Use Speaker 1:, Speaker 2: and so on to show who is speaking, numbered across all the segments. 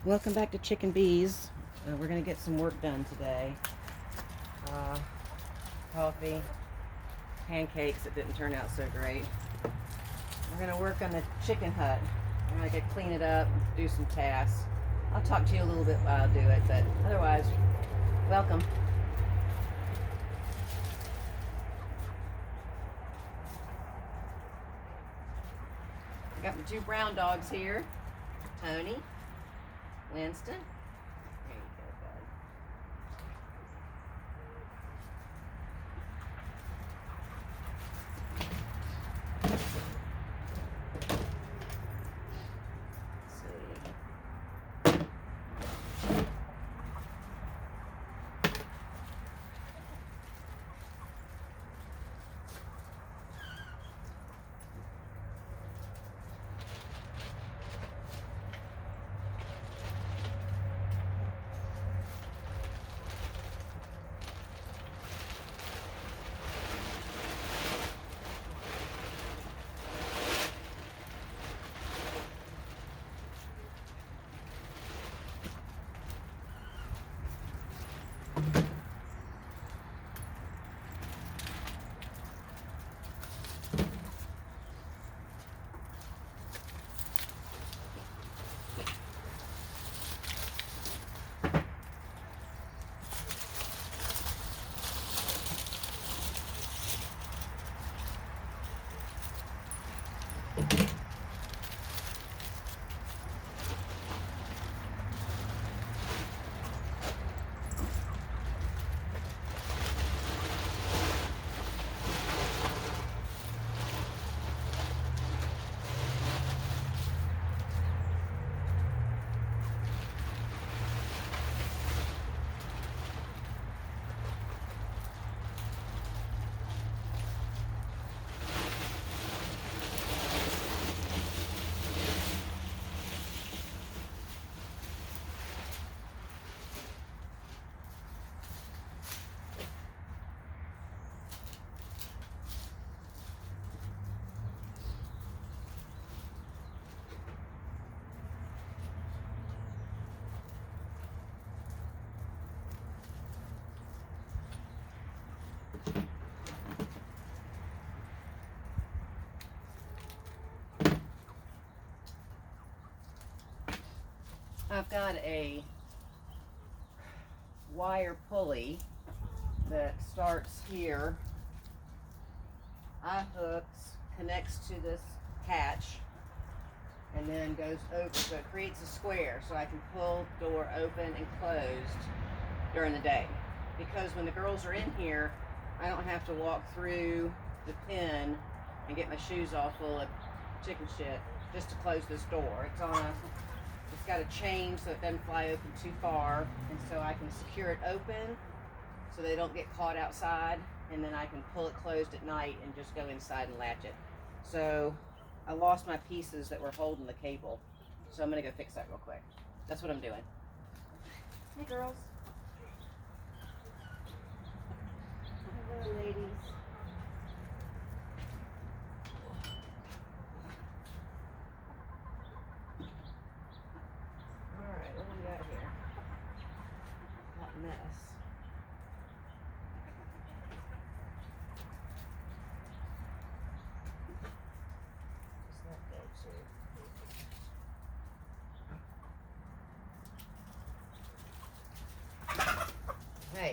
Speaker 1: Welcome back to Chick&Bee's. We're going to get some work done today. Coffee, pancakes that didn't turn out so great. We're going to work on the chicken hut. We're going to clean it up, do some tasks. I'll talk to you a little bit while I do it, but otherwise, welcome. I got my two brown dogs here, Tony, Winston. There you go, bud. I've got a wire pulley that starts here, eye hooks, connects to this hatch, and then goes over, so it creates a square so I can pull the door open and closed during the day. Because when the girls are in here, I don't have to walk through the pen and get my shoes all full of chicken shit just to close this door. It's got a chain so it doesn't fly open too far, and so I can secure it open so they don't get caught outside, and then I can pull it closed at night and just go inside and latch it. So I lost my pieces that were holding the cable, so I'm gonna go fix that real quick. That's what I'm doing. Hey girls. Hello ladies. Alright, what do we got here? Hot mess. What's that go to? Hey.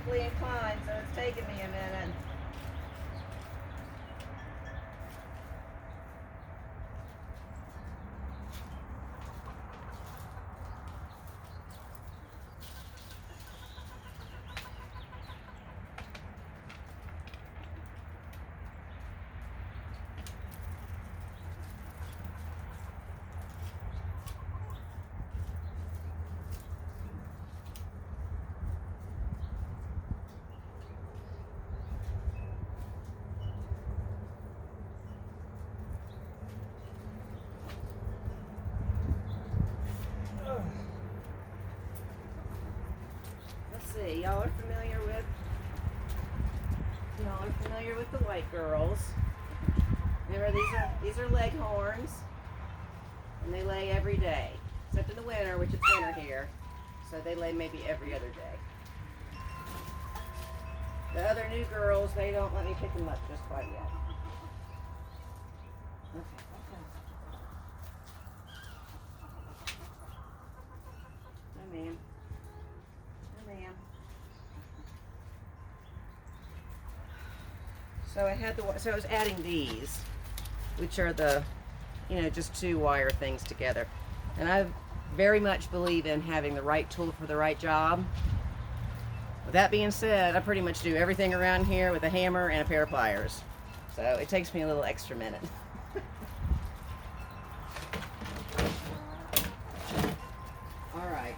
Speaker 1: vertically inclined, so it's taking me a minute. See, y'all are familiar with the white girls. Remember, these are leghorns, and they lay every day, except in the winter, which it's winter here, so they lay maybe every other day. The other new girls, they don't let me pick them up just quite yet. Okay. No, ma'am. So I was adding these, which are the, just 2 wire things together. And I very much believe in having the right tool for the right job. With that being said, I pretty much do everything around here with a hammer and a pair of pliers. So it takes me a little extra minute. All right.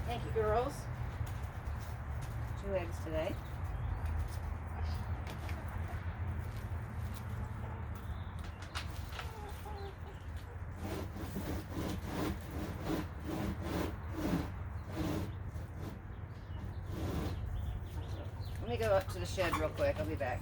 Speaker 1: Thank you, girls. 2 eggs today. Let me go up to the shed real quick. I'll be back.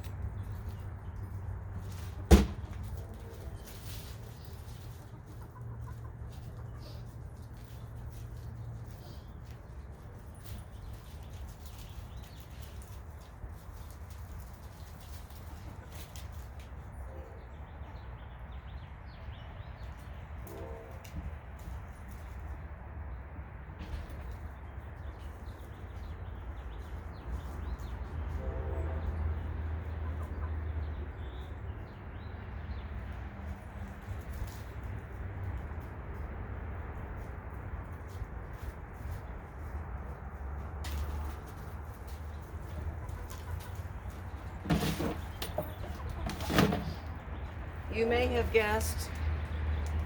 Speaker 1: You may have guessed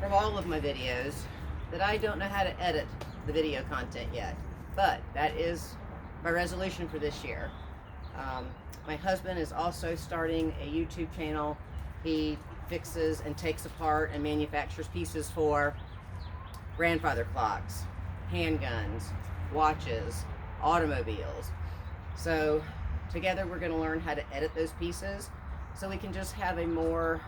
Speaker 1: from all of my videos that I don't know how to edit the video content yet, but that is my resolution for this year. My husband is also starting a YouTube channel. He fixes and takes apart and manufactures pieces for grandfather clocks, handguns, watches, automobiles. So together we're going to learn how to edit those pieces so we can just have a more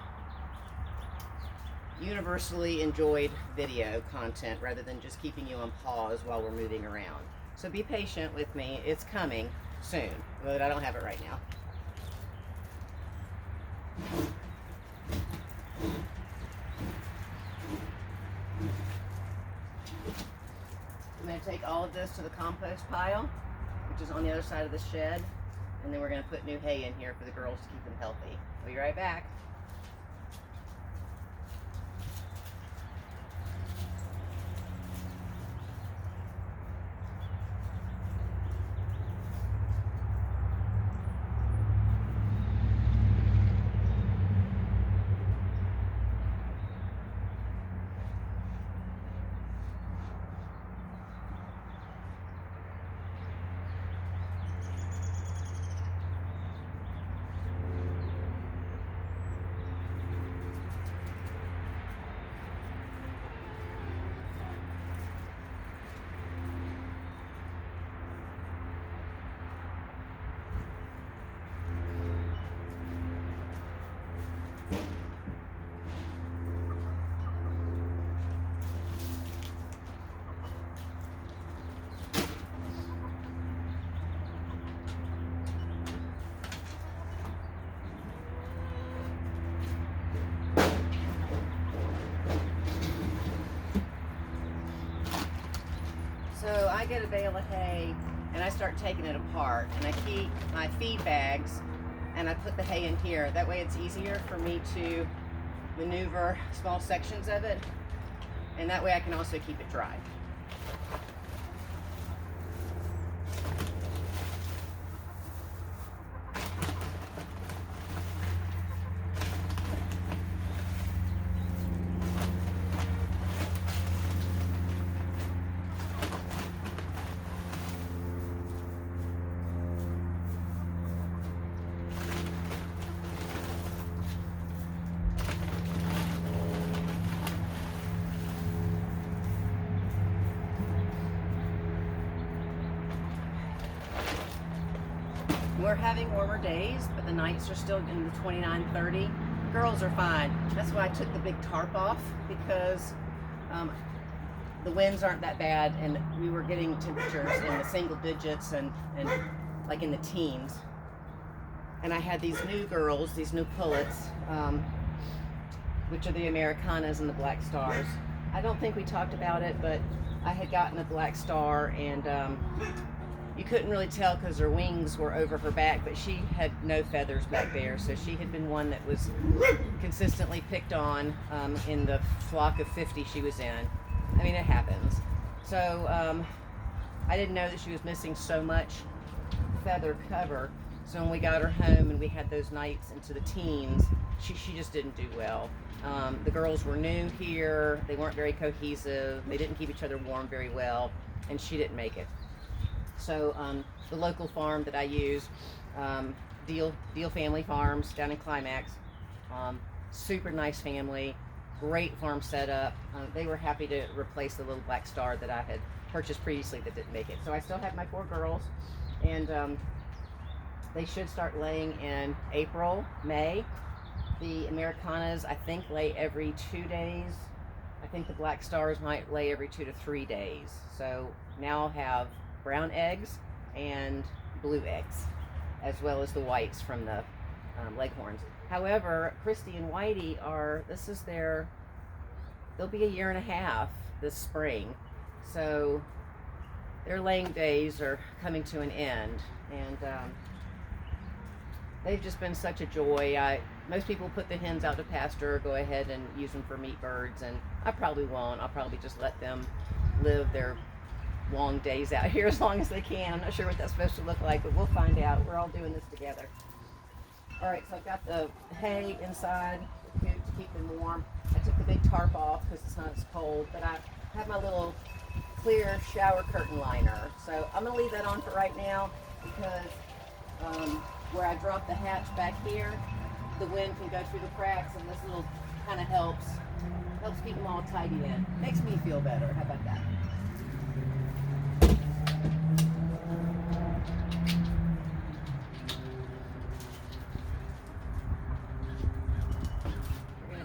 Speaker 1: universally enjoyed video content rather than just keeping you on pause while we're moving around. So be patient with me. It's coming soon, but I don't have it right now. I'm going to take all of this to the compost pile, which is on the other side of the shed, and then we're going to put new hay in here for the girls to keep them healthy. I'll be right back. So I get a bale of hay and I start taking it apart, and I keep my feed bags and I put the hay in here. That way it's easier for me to maneuver small sections of it, and that way I can also keep it dry. We're having warmer days, but the nights are still in the 29, 30. Girls are fine. That's why I took the big tarp off, because the winds aren't that bad, and we were getting temperatures in the single digits and like in the teens. And I had these new girls, these new pullets, which are the Americanas and the Black Stars. I don't think we talked about it, but I had gotten a Black Star, and you couldn't really tell because her wings were over her back, but she had no feathers back there, so she had been one that was consistently picked on in the flock of 50 she was in. I mean, it happens. So I didn't know that she was missing so much feather cover, so when we got her home and we had those nights into the teens, she just didn't do well. The girls were new here, they weren't very cohesive, they didn't keep each other warm very well, and she didn't make it. So the local farm that I use, Deal Family Farms down in Climax, super nice family, great farm setup. They were happy to replace the little Black Star that I had purchased previously that didn't make it. So I still have my 4 girls, and they should start laying in April, May. The Americanas, I think, lay every 2 days. I think the Black Stars might lay every 2 to 3 days. So now I'll have brown eggs and blue eggs, as well as the whites from the leghorns. However, Christy and Whitey they'll be 1.5 years this spring. So their laying days are coming to an end, and they've just been such a joy. Most people put the hens out to pasture or go ahead and use them for meat birds, and I probably won't. I'll probably just let them live their long days out here as long as they can. I'm not sure what that's supposed to look like, but we'll find out. We're all doing this together. All right, so I've got the hay inside the coop to keep them warm. I took the big tarp off because it's not as cold, but I have my little clear shower curtain liner. So I'm gonna leave that on for right now, because where I dropped the hatch back here, the wind can go through the cracks, and this little kind of helps keep them all tidy in. Makes me feel better. How about that?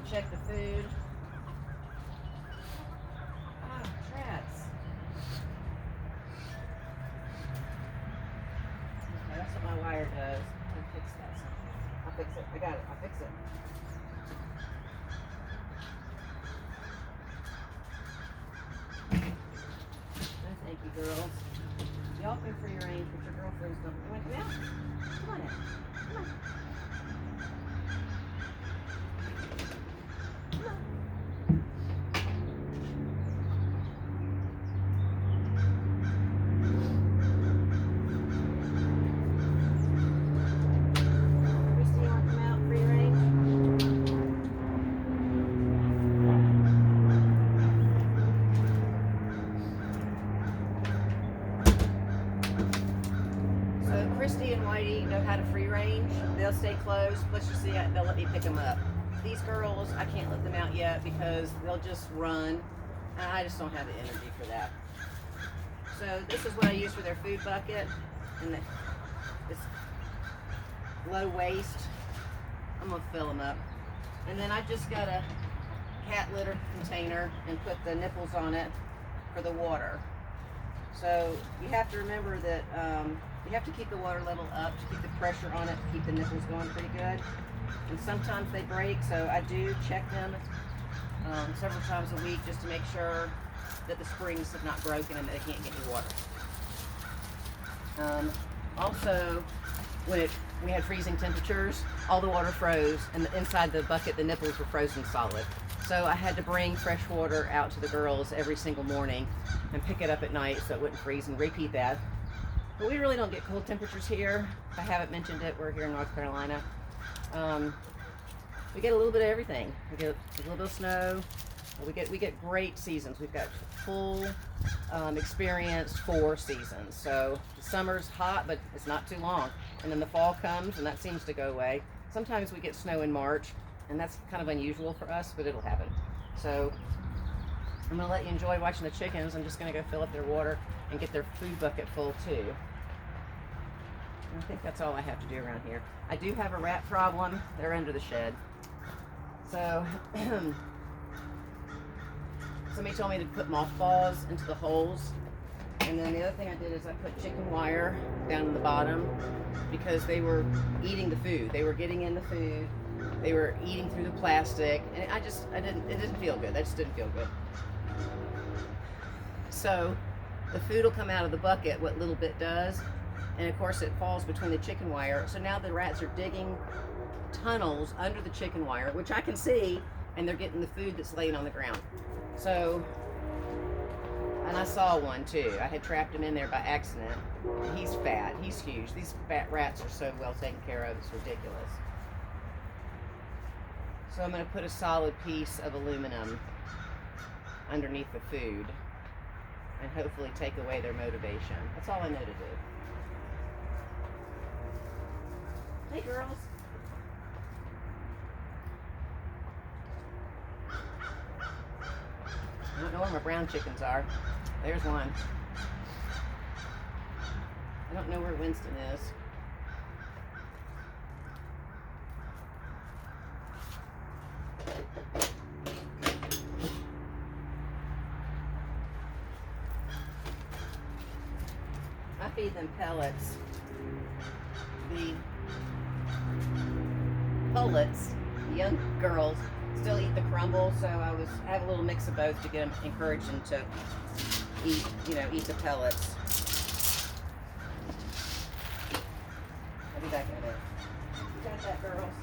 Speaker 1: Check the food. Oh, rats. Okay, that's what my wire does. I'll fix that. I'll fix it. I got it. I'll fix it. No, thank you, girls. Y'all can free range, but your girlfriends don't. You want to come out? Come on in. Come on. Christy and Whitey know how to free range. They'll stay closed. Let's just see, they'll let me pick them up. These girls, I can't let them out yet because they'll just run. And I just don't have the energy for that. So this is what I use for their food bucket. And it's low waste. I'm gonna fill them up. And then I just got a cat litter container and put the nipples on it for the water. So you have to remember that you have to keep the water level up to keep the pressure on it, to keep the nipples going pretty good. And sometimes they break, so I do check them several times a week just to make sure that the springs have not broken and that they can't get any water. Also, when we had freezing temperatures, all the water froze, and inside the bucket, the nipples were frozen solid. So I had to bring fresh water out to the girls every single morning and pick it up at night so it wouldn't freeze, and repeat that. But we really don't get cold temperatures here. If I haven't mentioned it, we're here in North Carolina. We get a little bit of everything. We get a little bit of snow. We get great seasons. We've got full experienced 4 seasons. So the summer's hot, but it's not too long. And then the fall comes, and that seems to go away. Sometimes we get snow in March, and that's kind of unusual for us, but it'll happen. So I'm gonna let you enjoy watching the chickens. I'm just gonna go fill up their water and get their food bucket full too. I think that's all I have to do around here. I do have a rat problem. They're under the shed. So somebody told me to put mothballs into the holes. And then the other thing I did is I put chicken wire down in the bottom because they were eating the food. They were getting in the food. They were eating through the plastic. And it didn't feel good. That just didn't feel good. So the food will come out of the bucket, what little bit does. And of course it falls between the chicken wire. So now the rats are digging tunnels under the chicken wire, which I can see, and they're getting the food that's laying on the ground. So, and I saw one too. I had trapped him in there by accident. He's fat, he's huge. These fat rats are so well taken care of, it's ridiculous. So I'm gonna put a solid piece of aluminum underneath the food and hopefully take away their motivation. That's all I know to do. Hey girls. I don't know where my brown chickens are. There's one. I don't know where Winston is. I feed them pellets. The pullets, the young girls, still eat the crumble, so I have a little mix of both to get them, encourage them to eat, eat the pellets. I'll be back in a minute. You got that, girls?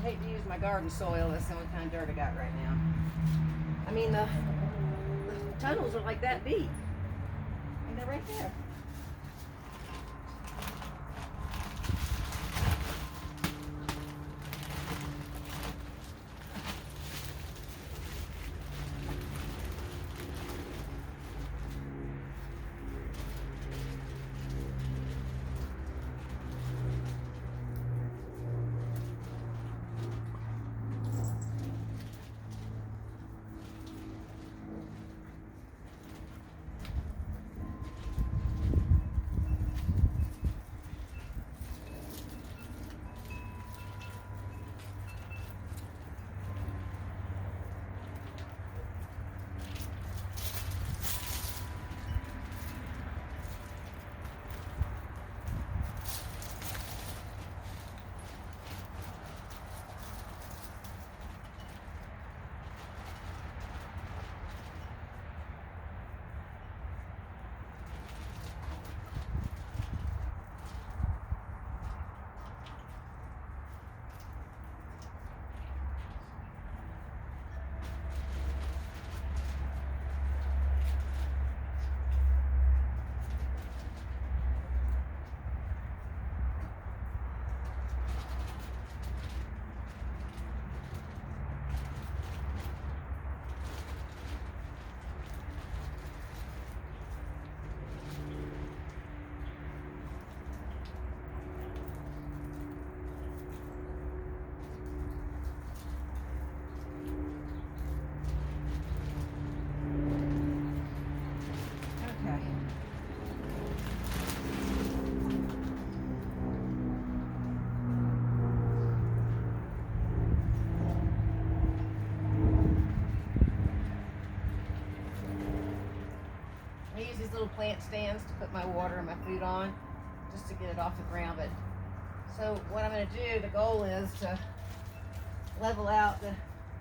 Speaker 1: hate to use my garden soil. That's the only kind of dirt I got right now. I mean, the tunnels are like that deep. And they're right there. I use these little plant stands to put my water and my food on, just to get it off the ground. But so what I'm going to do, the goal is to level out the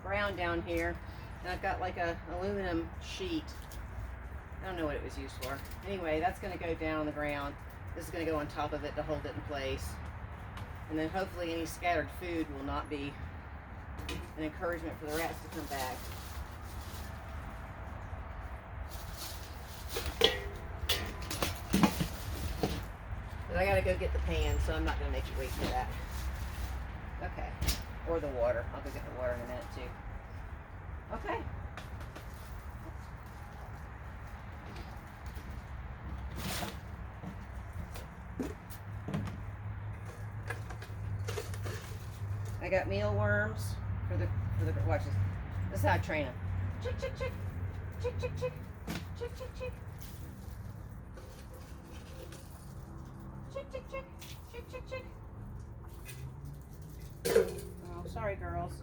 Speaker 1: ground down here. And I've got like a aluminum sheet. I don't know what it was used for. Anyway, that's going to go down on the ground. This is going to go on top of it to hold it in place. And then hopefully any scattered food will not be an encouragement for the rats to come back. But I gotta go get the pan, so I'm not gonna make you wait for that. Okay. Or the water. I'll go get the water in a minute too. Okay. I got mealworms for the watch this. This is how I train them. Chick chick chick. Chick chick chick. Chick chick chick. Chick chick chick. Chick chick chick. Oh, sorry girls.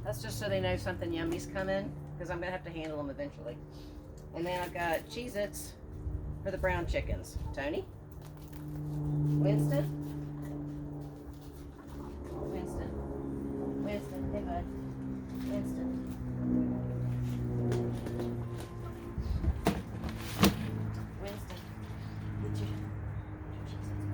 Speaker 1: That's just so they know something yummy's coming, because I'm gonna have to handle them eventually. And then I've got Cheez-Its for the brown chickens. Tony? Winston? Winston, hey bud. Winston. Winston, get your Cheez-Its, bud.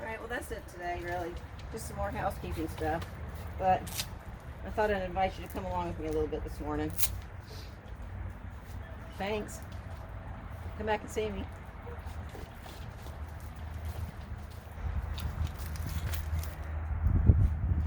Speaker 1: Alright, well that's it today, really. Just some more housekeeping stuff. But I thought I'd invite you to come along with me a little bit this morning. Thanks. Come back and see me.